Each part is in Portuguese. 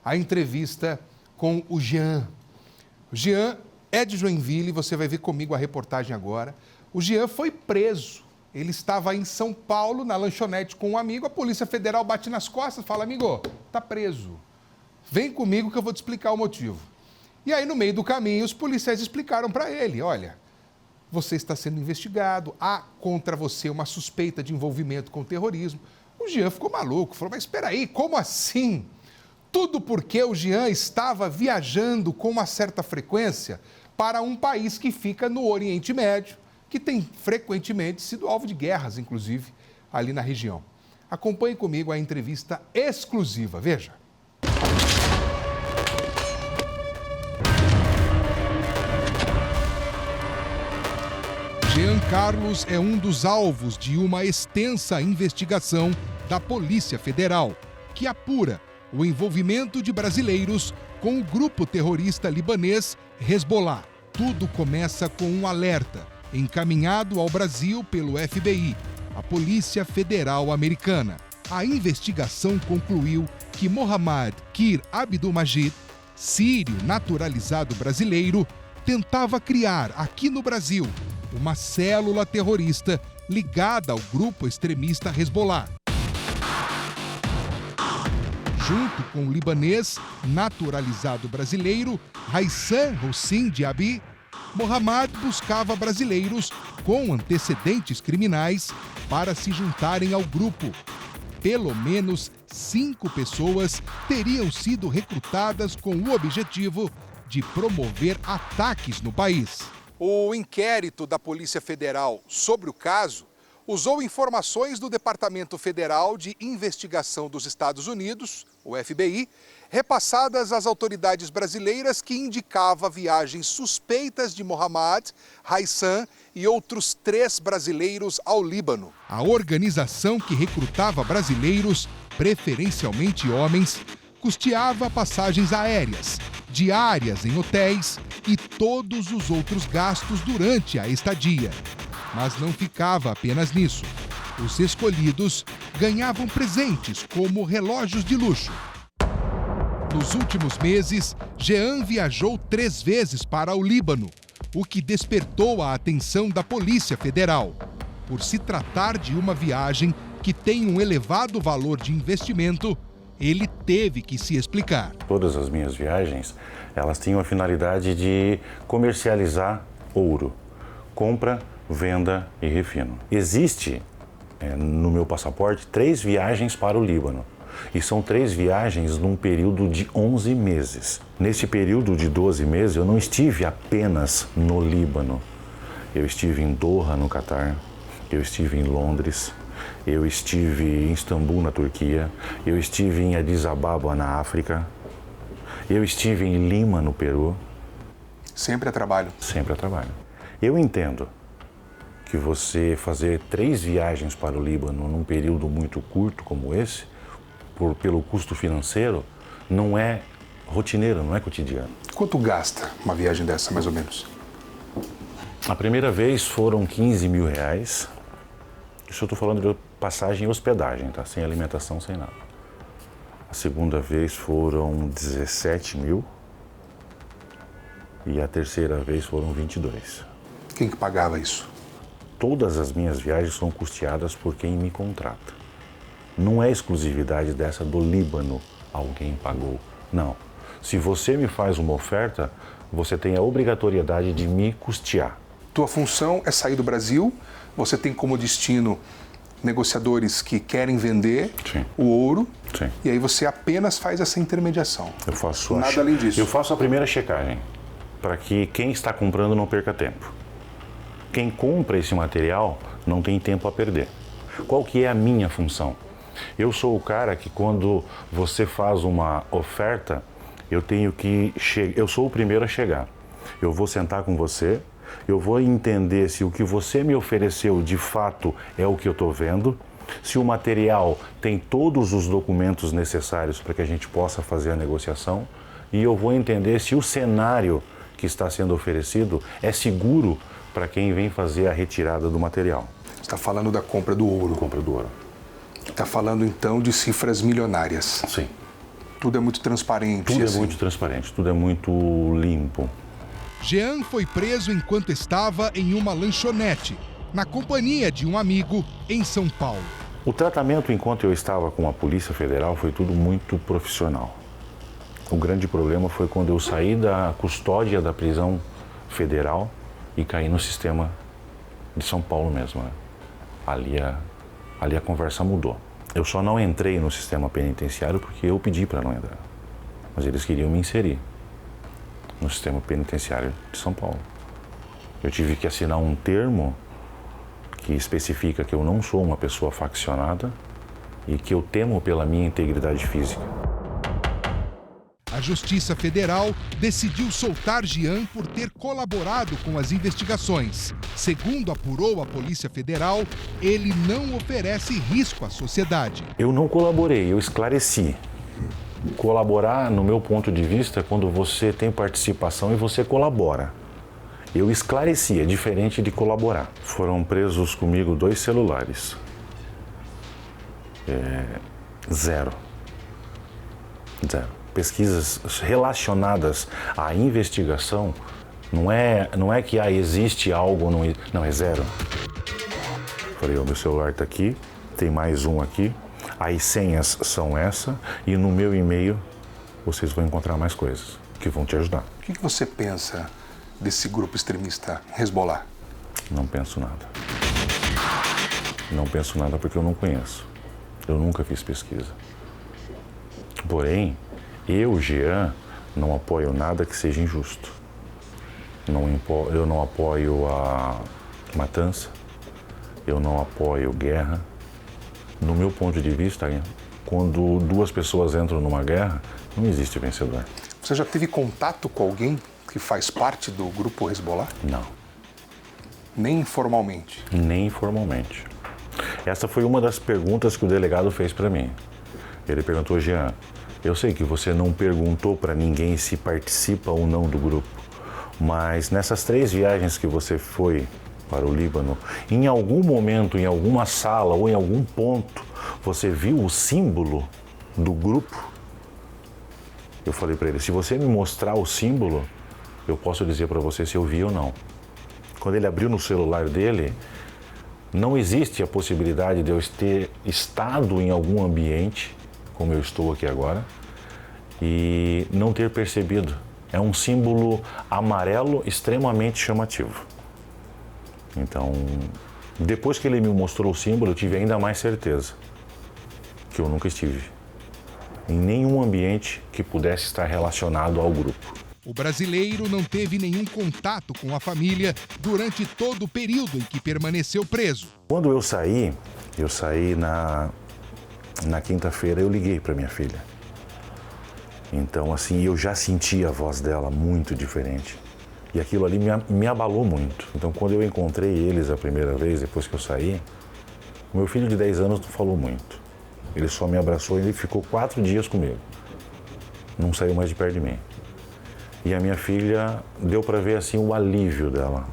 a entrevista com o Jean. O Jean é de Joinville, você vai ver comigo a reportagem agora. O Jean foi preso. Ele estava em São Paulo, na lanchonete com um amigo. A Polícia Federal bate nas costas e fala: amigo, tá preso. Vem comigo que eu vou te explicar o motivo. E aí, no meio do caminho, os policiais explicaram para ele: olha, você está sendo investigado, há contra você uma suspeita de envolvimento com terrorismo. O Jean ficou maluco, falou: mas espera aí, como assim? Tudo porque o Jean estava viajando com uma certa frequência para um país que fica no Oriente Médio, que tem frequentemente sido alvo de guerras, inclusive, ali na região. Acompanhe comigo a entrevista exclusiva, veja. Jean Carlos é um dos alvos de uma extensa investigação da Polícia Federal, que apura o envolvimento de brasileiros com o grupo terrorista libanês Hezbollah. Tudo começa com um alerta encaminhado ao Brasil pelo FBI, a Polícia Federal Americana. A investigação concluiu que Mohamed Kir Abdulmajid, sírio naturalizado brasileiro, tentava criar aqui no Brasil uma célula terrorista ligada ao grupo extremista Hezbollah. Junto com o libanês naturalizado brasileiro Haitham Hossein Diaby, Mohamed buscava brasileiros com antecedentes criminais para se juntarem ao grupo. Pelo menos 5 pessoas teriam sido recrutadas com o objetivo de promover ataques no país. O inquérito da Polícia Federal sobre o caso usou informações do Departamento Federal de Investigação dos Estados Unidos, o FBI, repassadas às autoridades brasileiras, que indicava viagens suspeitas de Mohamed, Haitham e outros 3 brasileiros ao Líbano. A organização que recrutava brasileiros, preferencialmente homens, custeava passagens aéreas, diárias em hotéis e todos os outros gastos durante a estadia. Mas não ficava apenas nisso. Os escolhidos ganhavam presentes como relógios de luxo. Nos últimos meses, Jean viajou 3 vezes para o Líbano, o que despertou a atenção da Polícia Federal. Por se tratar de uma viagem que tem um elevado valor de investimento, ele teve que se explicar. Todas as minhas viagens, elas tinham a finalidade de comercializar ouro. Compra, venda e refino. Existe no meu passaporte 3 viagens para o Líbano. E são 3 viagens num período de 11 meses. Nesse período de 12 meses, eu não estive apenas no Líbano. Eu estive em Doha, no Catar. Eu estive em Londres. Eu estive em Istambul, na Turquia. Eu estive em Addis Ababa, na África. Eu estive em Lima, no Peru. Sempre a trabalho? Sempre a trabalho. Eu entendo que você fazer 3 viagens para o Líbano num período muito curto como esse, pelo custo financeiro, não é rotineiro, não é cotidiano. Quanto gasta uma viagem dessa, mais ou menos? A primeira vez foram 15 mil reais. Isso eu estou falando de passagem e hospedagem, tá? Sem alimentação, sem nada. A segunda vez foram 17 mil. E a terceira vez foram 22. Quem que pagava isso? Todas as minhas viagens são custeadas por quem me contrata. Não é exclusividade dessa do Líbano, alguém pagou. Não. Se você me faz uma oferta, você tem a obrigatoriedade de me custear. Tua função é sair do Brasil, você tem como destino negociadores que querem vender o ouro. Sim. E aí você apenas faz essa intermediação. Eu faço nada além disso. Eu faço a primeira checagem, para que quem está comprando não perca tempo. Quem compra esse material não tem tempo a perder. Qual que é a minha função? Eu sou o cara que, quando você faz uma oferta, eu sou o primeiro a chegar. Eu vou sentar com você, eu vou entender se o que você me ofereceu de fato é o que eu estou vendo, se o material tem todos os documentos necessários para que a gente possa fazer a negociação, e eu vou entender se o cenário que está sendo oferecido é seguro para quem vem fazer a retirada do material. Você está falando da compra do ouro. Compra do ouro. Está falando, então, de cifras milionárias. Sim. Tudo é muito transparente. Tudo é muito transparente, tudo é muito limpo. Jean foi preso enquanto estava em uma lanchonete, na companhia de um amigo em São Paulo. O tratamento enquanto eu estava com a Polícia Federal foi tudo muito profissional. O grande problema foi quando eu saí da custódia da prisão federal e caí no sistema de São Paulo mesmo, né? Ali a conversa mudou. Eu só não entrei no sistema penitenciário porque eu pedi para não entrar. Mas eles queriam me inserir no sistema penitenciário de São Paulo. Eu tive que assinar um termo que especifica que eu não sou uma pessoa faccionada e que eu temo pela minha integridade física. A Justiça Federal decidiu soltar Jean por ter colaborado com as investigações. Segundo apurou a Polícia Federal, ele não oferece risco à sociedade. Eu não colaborei, eu esclareci. Colaborar, no meu ponto de vista, é quando você tem participação e você colabora. Eu esclareci, é diferente de colaborar. Foram presos comigo 2 celulares. Zero. Pesquisas relacionadas à investigação, não é que existe algo, não, é zero. Falei, o meu celular está aqui, tem mais um aqui, as senhas são essa e no meu e-mail vocês vão encontrar mais coisas que vão te ajudar. O que você pensa desse grupo extremista Hezbollah? Não penso nada. Não penso nada porque eu não conheço. Eu nunca fiz pesquisa. Porém, eu, Jean, não apoio nada que seja injusto. Eu não apoio a matança, eu não apoio guerra. No meu ponto de vista, quando 2 pessoas entram numa guerra, não existe vencedor. Você já teve contato com alguém que faz parte do grupo Hezbollah? Não. Nem informalmente? Nem informalmente. Essa foi uma das perguntas que o delegado fez para mim. Ele perguntou, Jean, eu sei que você não perguntou para ninguém se participa ou não do grupo, mas nessas 3 viagens que você foi para o Líbano, em algum momento, em alguma sala ou em algum ponto, você viu o símbolo do grupo? Eu falei para ele, se você me mostrar o símbolo, eu posso dizer para você se eu vi ou não. Quando ele abriu no celular dele, não existe a possibilidade de eu ter estado em algum ambiente, como eu estou aqui agora, e não ter percebido. É um símbolo amarelo extremamente chamativo. Então, depois que ele me mostrou o símbolo, eu tive ainda mais certeza que eu nunca estive em nenhum ambiente que pudesse estar relacionado ao grupo. O brasileiro não teve nenhum contato com a família durante todo o período em que permaneceu preso. Quando eu saí na quinta-feira, eu liguei para minha filha. Então, assim, eu já senti a voz dela muito diferente. E aquilo ali me abalou muito. Então, quando eu encontrei eles a primeira vez, depois que eu saí, o meu filho de 10 anos não falou muito. Ele só me abraçou e ele ficou 4 dias comigo. Não saiu mais de perto de mim. E a minha filha, deu para ver assim o alívio dela.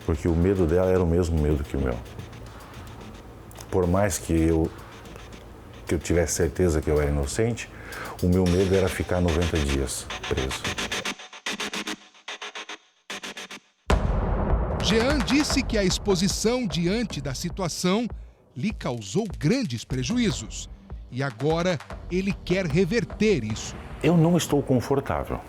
Porque o medo dela era o mesmo medo que o meu. Por mais que eu tivesse certeza que eu era inocente, o meu medo era ficar 90 dias preso. Jean disse que a exposição diante da situação lhe causou grandes prejuízos. E agora ele quer reverter isso. Eu não estou confortável.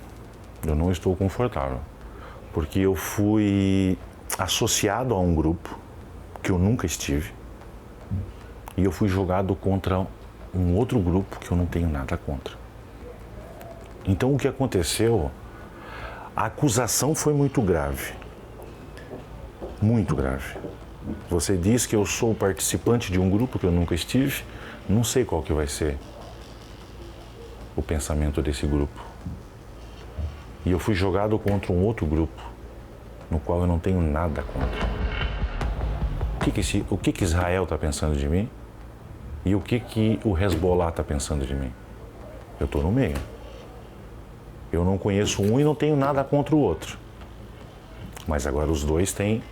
Porque eu fui associado a um grupo que eu nunca estive. E eu fui jogado contra um outro grupo que eu não tenho nada contra. Então o que aconteceu, a acusação foi muito grave. Muito grave. Você diz que eu sou participante de um grupo que eu nunca estive, não sei qual que vai ser o pensamento desse grupo. E eu fui jogado contra um outro grupo, no qual eu não tenho nada contra. O que Israel está pensando de mim? E o que o Hezbollah está pensando de mim? Eu estou no meio. Eu não conheço um e não tenho nada contra o outro. Mas agora os dois têm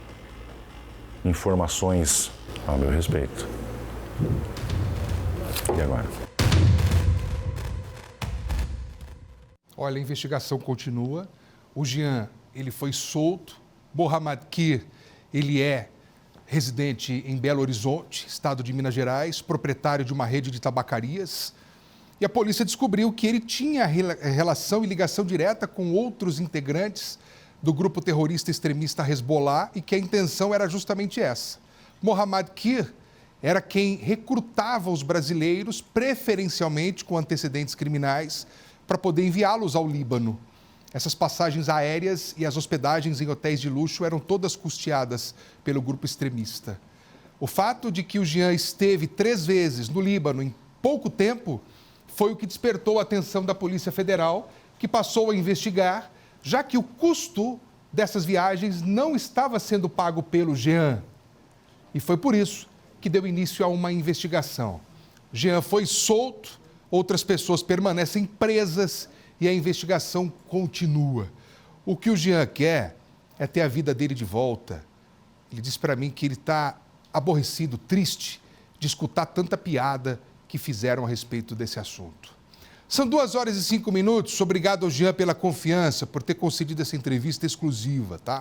informações ao meu respeito. E agora? Olha, a investigação continua. O Jean, ele foi solto. Mohamed Kir, ele é residente em Belo Horizonte, estado de Minas Gerais, proprietário de uma rede de tabacarias. E a polícia descobriu que ele tinha relação e ligação direta com outros integrantes do grupo terrorista extremista Hezbollah e que a intenção era justamente essa. Mohamed Kir era quem recrutava os brasileiros, preferencialmente com antecedentes criminais, para poder enviá-los ao Líbano. Essas passagens aéreas e as hospedagens em hotéis de luxo eram todas custeadas pelo grupo extremista. O fato de que o Jean esteve 3 vezes no Líbano em pouco tempo foi o que despertou a atenção da Polícia Federal, que passou a investigar, já que o custo dessas viagens não estava sendo pago pelo Jean. E foi por isso que deu início a uma investigação. Jean foi solto, outras pessoas permanecem presas e a investigação continua. O que o Jean quer é ter a vida dele de volta. Ele disse para mim que ele está aborrecido, triste de escutar tanta piada que fizeram a respeito desse assunto. São 2 horas e 5 minutos. Obrigado ao Jean pela confiança, por ter concedido essa entrevista exclusiva, tá?